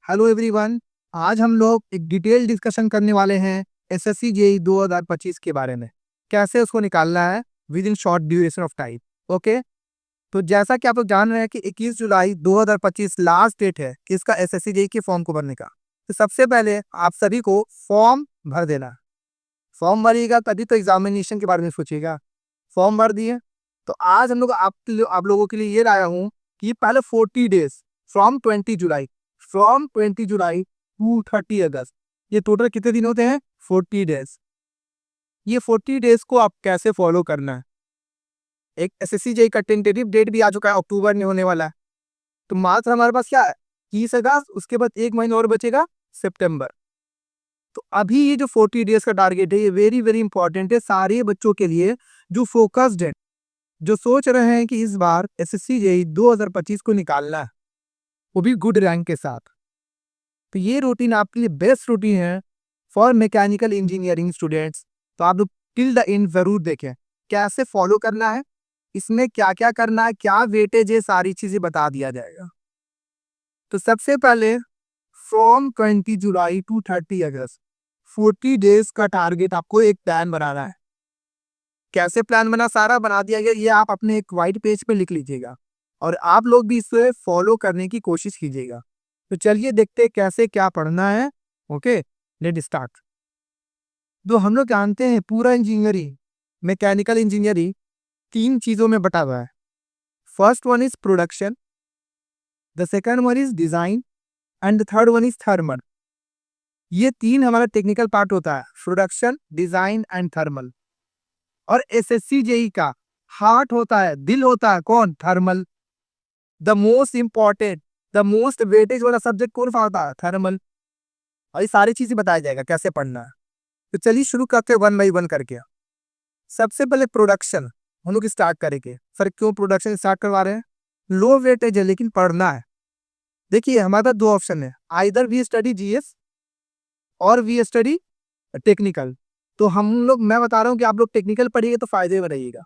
Hello everyone. आज हम लोग एक डिटेल डिस्कशन करने वाले हैं एसएससी जेईई 2025 के बारे में, कैसे उसको निकालना है with in short duration of time. Okay, तो जैसा कि आप लोग जान रहे हैं कि 21 जुलाई 2025 लास्ट डेट है इसका एसएससी जेईई के फॉर्म को भरने का। तो सबसे पहले आप सभी को फॉर्म भर देना। फॉर्म भरिएगा तभी तो एग्जामिनेशन के बारे में सोचिएगा। फॉर्म भर दिए तो आज हम लोग आप लोगों के लिए ये लाया हूँ कि पहले 40 डेज फ्रॉम 20 जुलाई टू 30 अगस्त, ये टोटल कितने दिन होते हैं? 40 डेज। ये 40 डेज को आप कैसे फॉलो करना है? एक एसएससी जेईई का टेंटेटिव डेट भी आ चुका है, अक्टूबर में होने वाला है। तो मात्र हमारे पास क्या है? 30 अगस्त, उसके बाद एक महीना और बचेगा, सितंबर। तो अभी ये जो 40 डेज का टारगेट है ये वेरी वेरी इंपॉर्टेंट है सारे बच्चों के लिए जो फोकस्ड है, जो सोच रहे हैं कि इस बार एसएससी जेईई 2025 को निकालना है, वो भी गुड रैंक के साथ। तो ये रूटीन आपके लिए बेस्ट रूटीन है फॉर मैकेनिकल इंजीनियरिंग स्टूडेंट्स। तो आप लोग टिल द एंड जरूर देखें कैसे फॉलो करना है, इसमें क्या क्या करना है, क्या वेटेज है, सारी चीजें बता दिया जाएगा। तो सबसे पहले from 20 July to 30 August 40 days का टारगेट आपको एक प्लान बनाना है। कैसे प्लान बना, सारा बना दिया गया, ये आप अपने एक व्हाइट पेज पे लिख लीजिएगा और आप लोग भी इसे फॉलो करने की कोशिश कीजिएगा। तो चलिए देखते हैं कैसे क्या पढ़ना है। Okay, let start. तो हम लोग जानते हैं पूरा इंजीनियरिंग, मैकेनिकल इंजीनियरिंग 3 चीजों में बटा हुआ है। First one is production, the second one is design and the third one is thermal. ये 3 हमारा टेक्निकल पार्ट होता है, प्रोडक्शन, डिजाइन एंड थर्मल। और एसएससी जेईई का हार्ट होता है, दिल होता है कौन? Thermal. The most important, the most weightage वाला सब्जेक्ट कौन सा होता है? थर्मल। और ये सारी चीजें बताया जाएगा कैसे पढ़ना है। तो चलिए शुरू करते हैं 1 बाई 1 करके। सबसे पहले प्रोडक्शन हम लोग स्टार्ट करेंगे। सर क्यों प्रोडक्शन स्टार्ट करवा रहे हैं? लो वेटेज है लेकिन पढ़ना है। देखिए हमारा 2 ऑप्शन है, आइदर वी स्टडी जीएस और वी स्टडी टेक्निकल। तो हम लोग, मैं बता रहा हूँ कि आप लोग टेक्निकल पढ़िएगा तो फायदे में रहिएगा,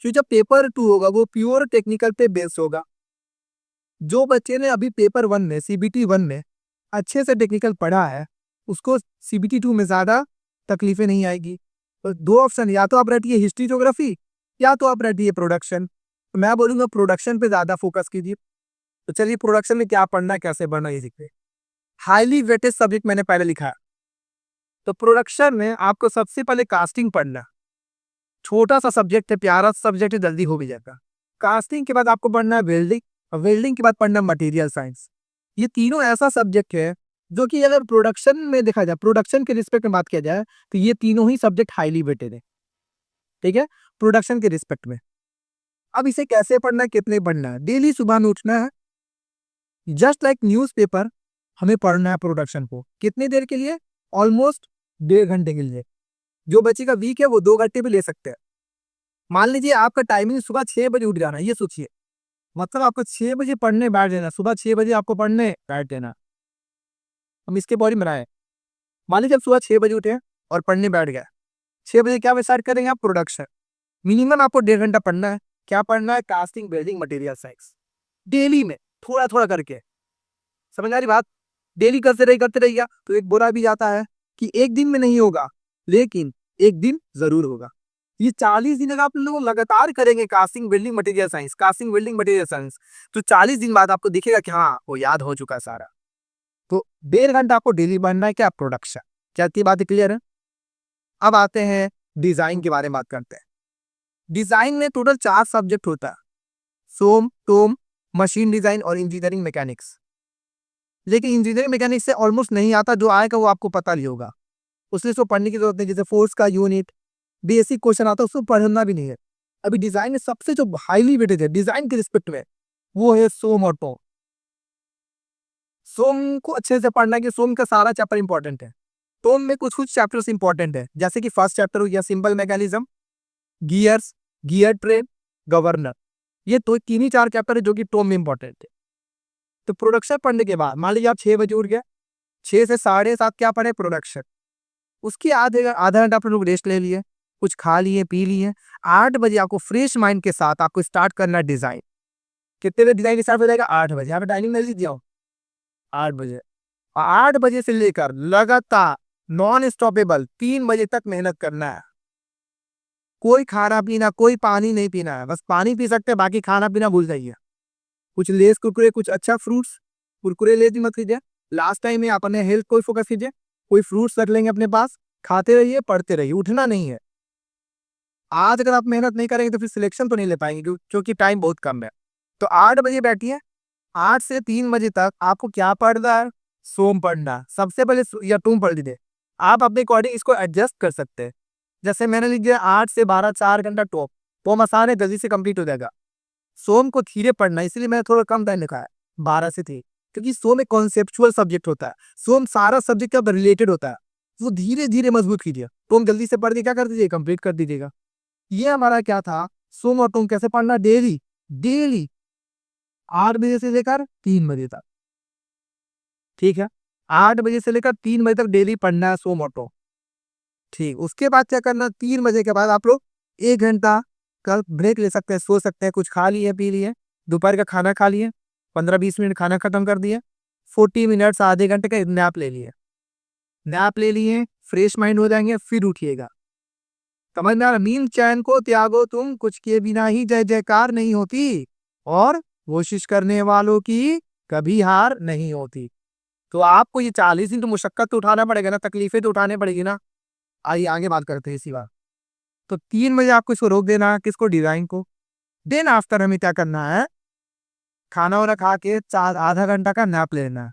क्योंकि जब पेपर 2 होगा वो प्योर टेक्निकल पे बेस्ड होगा। जो बच्चे ने अभी पेपर 1 में, सीबीटी 1 में अच्छे से टेक्निकल पढ़ा है, उसको सीबीटी 2 में ज्यादा तकलीफें नहीं आएगी। तो 2 ऑप्शन, या तो आप रटिए हिस्ट्री ज्योग्राफी या तो आप रटिए प्रोडक्शन। तो मैं बोलूंगा प्रोडक्शन पे ज्यादा फोकस कीजिए। तो चलिए प्रोडक्शन में क्या पढ़ना है, कैसे पढ़ना है, ये सीखते हैं। हाईली वेटेज सब्जेक्ट मैंने पहले लिखा है। तो प्रोडक्शन में आपको सबसे पहले कास्टिंग पढ़ना। छोटा सा सब्जेक्ट है, प्यारा सब्जेक्ट है, जल्दी हो भी जाएगा। कास्टिंग के बाद आपको पढ़ना है वेल्डिंग, और वेल्डिंग के बाद पढ़ना मटेरियल साइंस। ये तीनों ऐसा सब्जेक्ट है जो कि अगर प्रोडक्शन में देखा जाए, प्रोडक्शन के रिस्पेक्ट में बात किया जाए, तो ये तीनों ही सब्जेक्ट हाईली वेटेड है। ठीक है, प्रोडक्शन के रिस्पेक्ट में। अब इसे कैसे पढ़ना है, कितने पढ़ना है? डेली सुबह में उठना है, जस्ट लाइक न्यूज़पेपर हमें पढ़ना है प्रोडक्शन को। कितनी देर के लिए? ऑलमोस्ट 1.5 घंटे के लिए। जो बच्चे का वीक है वो 2 घंटे भी ले सकते हैं। मान लीजिए आपका टाइमिंग सुबह 6 बजे उठ जाना है, ये सोचिए, मतलब आपको 6 बजे पढ़ने बैठ जाना, सुबह 6 बजे आपको पढ़ने बैठ जाना। हम इसके बॉडी बनाए, मान लीजिए आप सुबह 6 बजे उठे और पढ़ने बैठ गए, 6 बजे क्या स्टार्ट करेंगे आप? प्रोडक्शन। मिनिमम आपको 1.5 घंटा पढ़ना है। क्या पढ़ना है? Casting, welding, material science. Daily में थोड़ा थोड़ा करके, समझ आ रही बात? डेली करते रहिएगा तो एक बोला भी जाता है कि एक दिन में नहीं होगा, लेकिन एक दिन जरूर होगा। ये 40 दिन अगर आप लोग लगातार करेंगे casting, welding, material science, casting, welding, material science, तो 40 दिन बाद आपको दिखेगा कि हाँ वो याद हो चुका है सारा। तो 1.5 घंटा आपको डेली बनना है क्या? प्रोडक्शन। क्या इतनी बातें क्लियर है? अब आते हैं डिजाइन के बारे में बात करते हैं। डिजाइन में टोटल 4 सब्जेक्ट होता है, सोम, टोम, मशीन डिजाइन और इंजीनियरिंग मैकेनिक्स। लेकिन इंजीनियरिंग मैकेनिक्स से ऑलमोस्ट नहीं आता, जो आएगा वो आपको पता नहीं होगा, उससे इसको पढ़ने की जरूरत नहीं। जैसे फोर्स का यूनिट, बेसिक क्वेश्चन आता है, उसको पढ़ना भी नहीं है। अभी डिजाइन में सबसे जो हाईली वेटेज है डिजाइन के रिस्पेक्ट में, वो है सोम और टोम। सोम को अच्छे से पढ़ना है कि सोम का सारा चैप्टर इंपॉर्टेंट है। टोम में कुछ कुछ चैप्टर्स इंपॉर्टेंट है, जैसे कि फर्स्ट चैप्टर हो गया simple mechanism, gears, gear train, governor. ये तो 3 ही 4 चैप्टर है जो कि टोम में इंपॉर्टेंट है। तो प्रोडक्शन पढ़ने के बाद मान लीजिए आप 6 बजे उठ गए, 6 से 7:30 क्या पढ़े? प्रोडक्शन। उसके आधे आधा घंटा आप लोग रेस्ट ले लिए, कुछ खा लिए, पी लिए। 8 बजे आपको फ्रेश माइंड के साथ आपको स्टार्ट करना है डिजाइन। कितने बजे डिजाइन स्टार्ट हो जाएगा? 8 बजे। यहाँ पे टाइमिंग नहीं दिया हो, 8 बजे। 8 बजे से लेकर लगातार नॉन स्टॉपेबल 3 बजे तक मेहनत करना है। कोई खाना पीना, कोई पानी नहीं पीना है, बस पानी पी सकते हैं, बाकी खाना पीना भूल जाइए। कुछ लेस कुरकुरे, कुछ अच्छा फ्रूट्स, कुरकुरे लेस मत कीजिए। लास्ट टाइम में अपने हेल्थ को फोकस कीजिए। कोई फ्रूट्स रख लेंगे अपने पास, खाते रहिए, पढ़ते रहिए, उठना नहीं है। आज अगर आप मेहनत नहीं करेंगे तो फिर सिलेक्शन तो नहीं ले पाएंगे, क्योंकि टाइम बहुत कम है। तो 8 बजे बैठिए, 8 से 3 बजे तक आपको क्या पढ़ना है? सोम पढ़ना है। सबसे पहले या तुम पढ़ लीजिए। आप अपने अकॉर्डिंग इसको एडजस्ट कर सकते हैं। जैसे मैंने लिख दिया 8 से 12, 4 घंटा टॉप, वो आसान है, जल्दी से कंप्लीट हो जाएगा। सोम को धीरे पढ़ना है, इसलिए मैंने थोड़ा कम टाइम लिखा है, 12 से 3, क्योंकि सोम एक कॉन्सेप्चुअल सब्जेक्ट होता है। सोम सारा सब्जेक्ट का रिलेटेड होता है, वो धीरे धीरे मजबूत कीजिए। तुम जल्दी से पढ़ के क्या कर दीजिए, कंप्लीट कर दीजिएगा। ये हमारा क्या था, सोम और तुम कैसे पढ़ना, डेली डेली 8 बजे से लेकर 3 बजे तक। ठीक है, 8 बजे से लेकर 3 बजे तक डेली पढ़ना है सोम और तुम। ठीक, उसके बाद क्या करना, 3 बजे के बाद आप लोग 1 घंटा का ब्रेक ले सकते हैं, सो सकते हैं, कुछ खा लिए पी लिए, दोपहर का खाना खा लिए, 15-20 मिनट खाना खत्म कर दिए, 40 मिनट्स आधे घंटे का नैप ले लिए। नैप ले लिए, फ्रेश माइंड हो जाएंगे, फिर उठिएगा। समझ में आ रहा? नींद चैन को त्यागो तुम, कुछ किए बिना ही जय जयकार नहीं होती, और कोशिश करने वालों की कभी हार नहीं होती। तो आपको ये 40 दिन तो मुशक्कत तो उठाना पड़ेगा ना, तकलीफें तो उठाने पड़ेगी ना। आइए आगे बात करते हैं इसी बात। तो 3 बजे आपको इसको रोक देना है, किसको, डिजाइन को। देन आफ्टर हमें क्या करना है, खाना वाना खा के 4 आधा घंटा का नैप लेना है।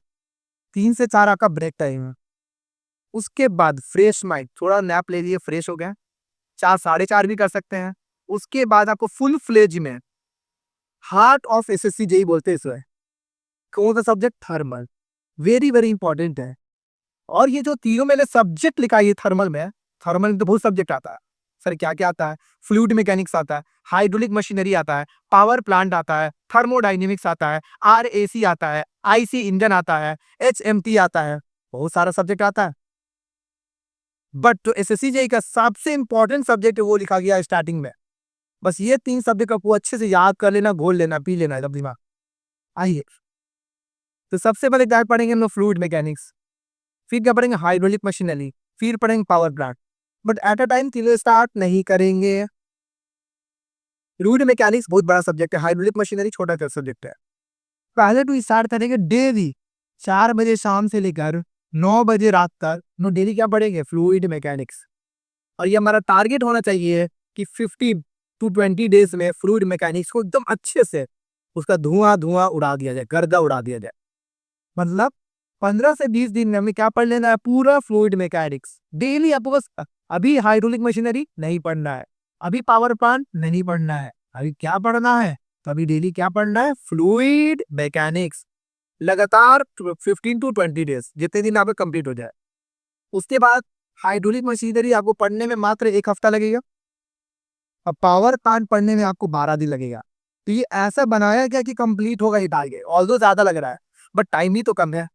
3 से 4 आपका ब्रेक टाइम है। उसके बाद फ्रेश माइंड, थोड़ा नैप ले लिए, फ्रेश हो गया, 4, 4:30 भी कर सकते हैं। उसके बाद आपको फुल फ्लेज में हार्ट ऑफ एसएससी जेई बोलते हैं इसे, कौन सा subject, thermal, very very important है। और ये जो तीनों मैंने सब्जेक्ट लिखा है थर्मल में, थर्मल में तो बहुत सब्जेक्ट आता है सर, क्या क्या आता है, फ्लूइड मैकेनिक्स आता है, हाइड्रोलिक मशीनरी आता है, पावर प्लांट आता है, थर्मोडाइनेमिक्स आता है, आरएसी आता है, आईसी इंजन आता है, एचएमटी आता है, बहुत सारा सब्जेक्ट आता है। बट जो एसएससी जेई का सबसे इंपॉर्टेंट सब्जेक्ट है वो लिखा गया है स्टार्टिंग में। बस ये 3 सब्जेक्ट आपको अच्छे से याद कर लेना, घोल लेना, पी लेना एकदम दिमाग। आइए, तो सबसे पहले क्या पढ़ेंगे हम लोग, फ्लूइड मैकेनिक्स, फिर क्या पढ़ेंगे, हाइड्रोलिक मशीनरी, फिर पढ़ेंगे power plant. But at a time तीनों स्टार्ट नहीं करेंगे। फ्लूइड मैकेनिक्स बहुत बड़ा सब्जेक्ट है, हाइड्रोलिक मशीनरी छोटा सा सब्जेक्ट है। पहले तो स्टार्ट करेंगे डेली 4 बजे शाम से लेकर 9 बजे रात तक, नो डेली क्या पढ़ेंगे, फ्लूइड मैकेनिक्स। और ये हमारा टारगेट होना चाहिए कि 15 to 20 डेज में फ्लूइड मैकेनिक्स को एकदम अच्छे से उसका धुआं धुआं उड़ा दिया जाए, गर्दा उड़ा दिया जाए। मतलब 15 से 20 दिन में हमें क्या पढ़ लेना है, पूरा फ्लूइड मैकेनिक्स डेली। आपको बस अभी हाइड्रोलिक मशीनरी नहीं पढ़ना है, अभी पावर प्लांट नहीं पढ़ना है, अभी क्या पढ़ना है, तो अभी डेली क्या पढ़ना है, फ्लूइड मैकेनिक्स, लगातार 15 to 20 डेज, जितने दिन आपका कंप्लीट हो जाए। उसके बाद हाइड्रोलिक मशीनरी आपको पढ़ने में मात्र 1 हफ्ता लगेगा, और पावर प्लांट पढ़ने में आपको 12 दिन लगेगा। तो ये ऐसा बनाया गया कि कंप्लीट होगा ही टारगेट, ऑल्दो ज्यादा लग रहा है, बट टाइम ही तो कम है।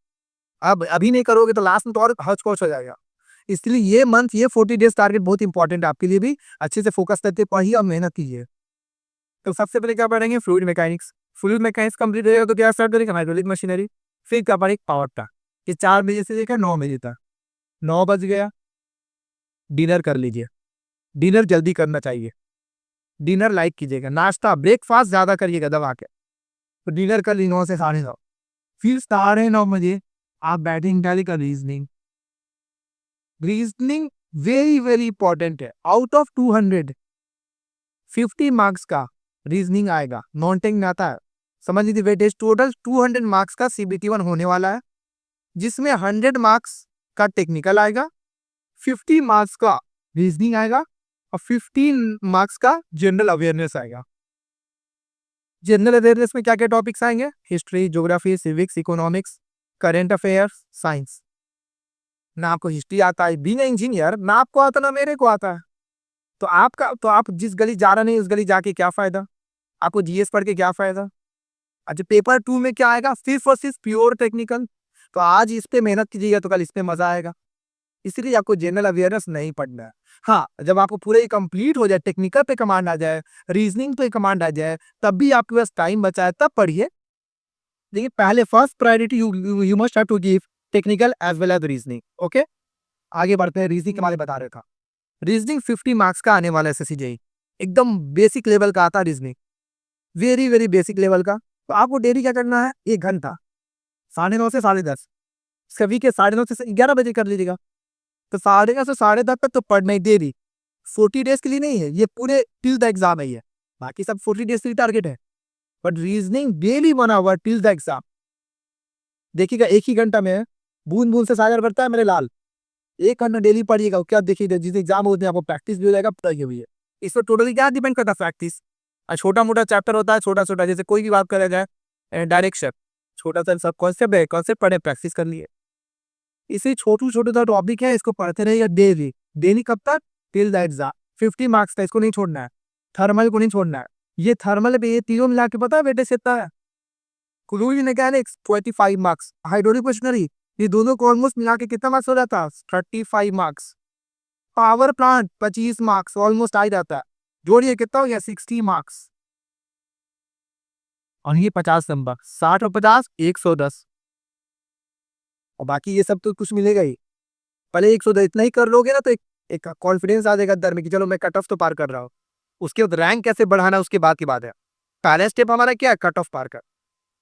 अब अभी नहीं करोगे तो लास्ट में तो और हौच पौच हो जाएगा। इसलिए ये मंथ, ये 40 डेज टारगेट बहुत इंपॉर्टेंट है आपके लिए भी। अच्छे से फोकस करते पढ़िए और मेहनत कीजिए। तो सबसे पहले क्या पढ़ेंगे, fluid mechanics. Fluid mechanics complete हो जाएगा तो क्या स्टार्ट करेंगे, हाइड्रोलिक मशीनरी। फिर क्या पढ़ेंगे, पावर प्लांट। ये 4 बजे से लेकर 9 बजे तक। 9 बज गया, डिनर कर लीजिए। डिनर जल्दी करना चाहिए, डिनर लाइक कीजिएगा, नाश्ता ब्रेकफास्ट ज्यादा करिएगा दबा के। तो डिनर कर ली 9 से 9:30। फिर 9:30 बजे आप बैटिंग टैली का reasoning. Reasoning very very important है। आउट ऑफ 200 50 मार्क्स का रीजनिंग आएगा, नॉन टेक में आता है। समझ लीजिए वेटेज टोटल 200 मार्क्स का CBT 1 होने वाला है, जिसमें 100 मार्क्स का टेक्निकल आएगा, 50 मार्क्स का रीजनिंग आएगा, और 15 मार्क्स का जनरल अवेयरनेस आएगा। जनरल अवेयरनेस में क्या क्या टॉपिक्स आएंगे, history, geography, civics, economics, current affairs, science. ना आपको हिस्ट्री आता है, बीइंग इंजीनियर, ना आपको आता ना मेरे को आता है, तो आप जिस गली जा रहे नहीं उस गली जाके क्या फायदा, आपको जीएस पढ़ के क्या फायदा। अच्छा, पेपर 2 में क्या आएगा, सिर्फ और सिर्फ प्योर टेक्निकल। तो आज इस पे मेहनत कीजिएगा तो कल इस पे मजा आएगा। इसलिए आपको जनरल अवेयरनेस नहीं पढ़ना है। हाँ, जब आपको पूरे कंप्लीट हो जाए, टेक्निकल पे कमांड आ जाए, रीजनिंग पे कमांड आ जाए, तब भी आपके पास टाइम बचा है, तब पढ़िए। लेकिन पहले first priority you must have to give technical as well as reasoning. Okay, आगे बढ़ते हैं। रीजनिंग के बारे में बता रहा था। रीजनिंग 50 मार्क्स का आने वाला है एसएससी जेईई। एकदम बेसिक लेवल का आता है reasoning, very very basic level का। तो आपको डेली क्या करना है, 1 घंटा 9:30 से 10:30, सभी के 9:30 से 11 बजे कर लीजिएगा। तो 9:30 से 10:30 तक तो पढ़ना ही डेली। 40 डेज के लिए नहीं है ये, पूरे टिल द एग्जाम है ये। बाकी सब 40 डेज के लिए टारगेट है, but reasoning daily 1 hour till the exam. देखिएगा, एक ही घंटा में बूंद बूंद से सागर भरता है मेरे लाल। 1 घंटा डेली पढ़िएगा, क्या देखिएगा जिस एग्जाम होते हैं आपको प्रैक्टिस भी हो जाएगा, पता ही हुई है। इस पर टोटली क्या डिपेंड करता है, प्रैक्टिस। छोटा मोटा चैप्टर होता है, छोटा छोटा, जैसे कोई भी बात करा जाए, डायरेक्शन, छोटा सा सब कॉन्सेप्ट है, कॉन्सेप्ट पढ़े, प्रैक्टिस कर लिए। इसे छोटू छोटे सा टॉपिक है, इसको पढ़ते रहिए डेली। डेली कब तक, टिल द एग्जाम। 50 मार्क्स का, इसको नहीं छोड़ना है। थर्मल को नहीं छोड़ना है। ये थर्मल पे ये तीनों मिला के पता है बेटे कितना है, fluid mechanics 25 marks, hydraulic machinery, ये दोनों को ऑलमोस्ट मिला के कितना मार्क्स हो जाता है, 35 marks. Power plant 25 marks, almost आ ही जाता है। जोड़िए कितना हो गया, 60 मार्क्स। और ये 50 नंबर, 60 और 50 110। और बाकी ये सब तो कुछ मिलेगा ही। पहले 110 इतना ही कर लोगे ना, तो एक कॉन्फिडेंस आ जाएगा अंदर में कि चलो मैं कट ऑफ तो पार कर रहा हूँ। उसके बाद रैंक कैसे बढ़ाना उसके बाद की बात है। पहला स्टेप हमारा क्या है, कट ऑफ पार कर।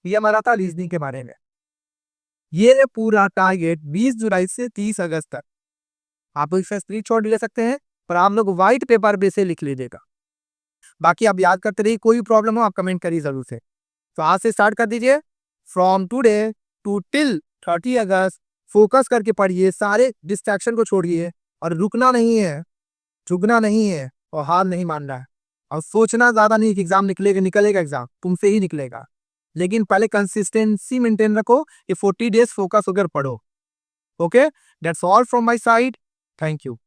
ये हमारा था रीजनिंग के बारे में। ये पूरा टारगेट 20 जुलाई से 30 अगस्त तक। आप इसका स्क्रीनशॉट ले सकते हैं, पर आप लोग व्हाइट पेपर पे से लिख लीजिएगा। बाकी आप याद करते रहिए, कोई प्रॉब्लम हो आप कमेंट करिए जरूर से। तो आज से स्टार्ट कर दीजिए, from today to till 30 August. Focus करके पढ़िए, सारे डिस्ट्रैक्शन को छोड़िए, और रुकना नहीं है, झुकना नहीं है, और हार नहीं मानना है। और सोचना ज्यादा नहीं कि एग्जाम निकलेगा, निकलेगा एग्जाम तुमसे ही निकलेगा। लेकिन पहले कंसिस्टेंसी मेंटेन रखो, ये 40 डेज फोकस होकर पढ़ो। Okay, that's all from my side. Thank you.